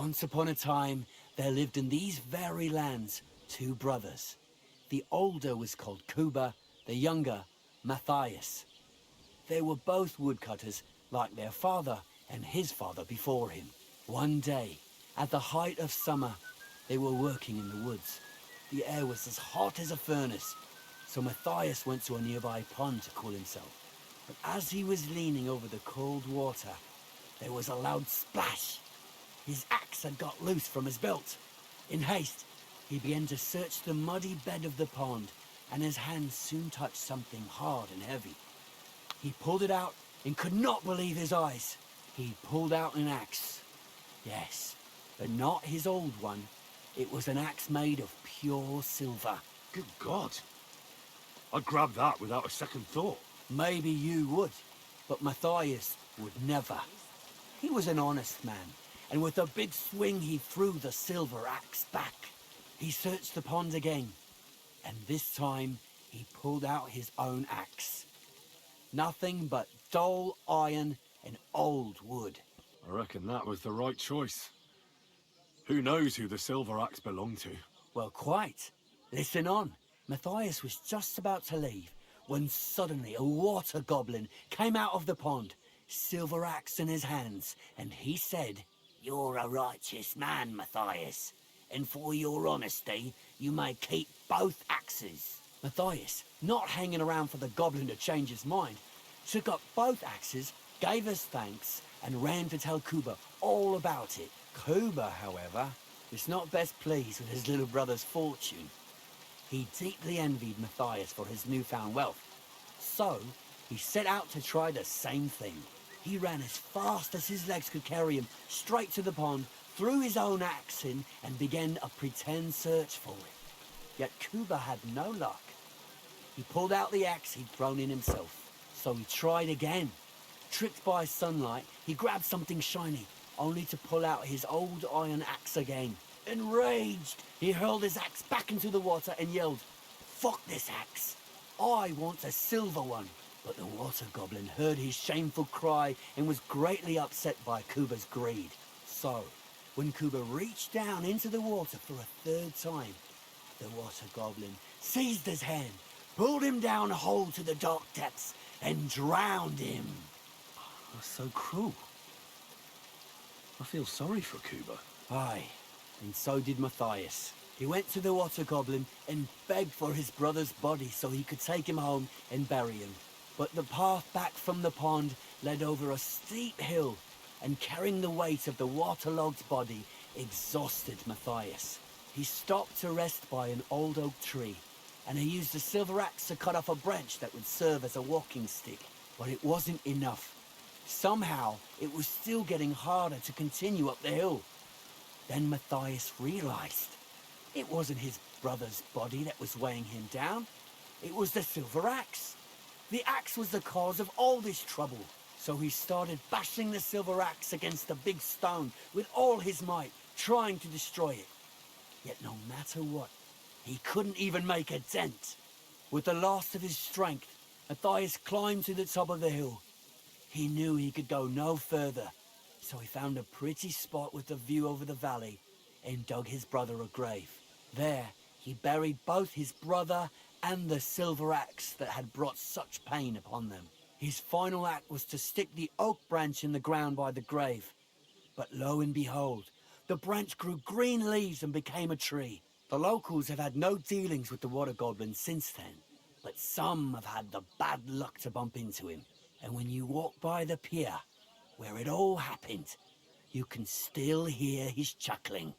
Once upon a time, there lived in these very lands 2 brothers. The older was called Kuba, the younger, Matthias. They were both woodcutters, like their father and his father before him. One day, at the height of summer, they were working in the woods. The air was as hot as a furnace, so Matthias went to a nearby pond to cool himself. But as he was leaning over the cold water, there was a loud splash. His axe had got loose from his belt. In haste, he began to search the muddy bed of the pond, and his hands soon touched something hard and heavy. He pulled it out and could not believe his eyes. He pulled out an axe. Yes, but not his old one. It was an axe made of pure silver. Good God. I'd grab that without a second thought. Maybe you would, but Matthias would never. He was an honest man, and with a big swing he threw the silver axe back. He searched the pond again, and this time he pulled out his own axe. Nothing but dull iron and old wood. I reckon that was the right choice. Who knows who the silver axe belonged to? Well, quite. Listen on. Matthias was just about to leave when suddenly a water goblin came out of the pond, silver axe in his hands, and he said, "You're a righteous man, Matthias, and for your honesty, you may keep both axes." Matthias, not hanging around for the goblin to change his mind, took up both axes, gave us thanks, and ran to tell Kuba all about it. Kuba, however, was not best pleased with his little brother's fortune. He deeply envied Matthias for his newfound wealth, so he set out to try the same thing. He ran as fast as his legs could carry him straight to the pond, threw his own axe in, and began a pretend search for it. Yet Kuba had no luck. He pulled out the axe he'd thrown in himself, so he tried again. Tricked by sunlight, he grabbed something shiny, only to pull out his old iron axe again. Enraged, he hurled his axe back into the water and yelled, "Fuck this axe! I want a silver one!" But the water goblin heard his shameful cry and was greatly upset by Kuba's greed. So, when Kuba reached down into the water for a third time, the water goblin seized his hand, pulled him down whole to the dark depths, and drowned him. That's so cruel. I feel sorry for Kuba. Aye, and so did Matthias. He went to the water goblin and begged for his brother's body so he could take him home and bury him. But the path back from the pond led over a steep hill, and carrying the weight of the waterlogged body exhausted Matthias. He stopped to rest by an old oak tree, and he used a silver axe to cut off a branch that would serve as a walking stick. But it wasn't enough. Somehow, it was still getting harder to continue up the hill. Then Matthias realized it wasn't his brother's body that was weighing him down. It was the silver axe. The axe was the cause of all this trouble. So he started bashing the silver axe against the big stone with all his might, trying to destroy it. Yet no matter what, he couldn't even make a dent. With the last of his strength, Matthias climbed to the top of the hill. He knew he could go no further, so he found a pretty spot with a view over the valley and dug his brother a grave. There, he buried both his brother and the silver axe that had brought such pain upon them. His final act was to stick the oak branch in the ground by the grave. But lo and behold, the branch grew green leaves and became a tree. The locals have had no dealings with the water goblin since then, but some have had the bad luck to bump into him. And when you walk by the pier, where it all happened, you can still hear his chuckling.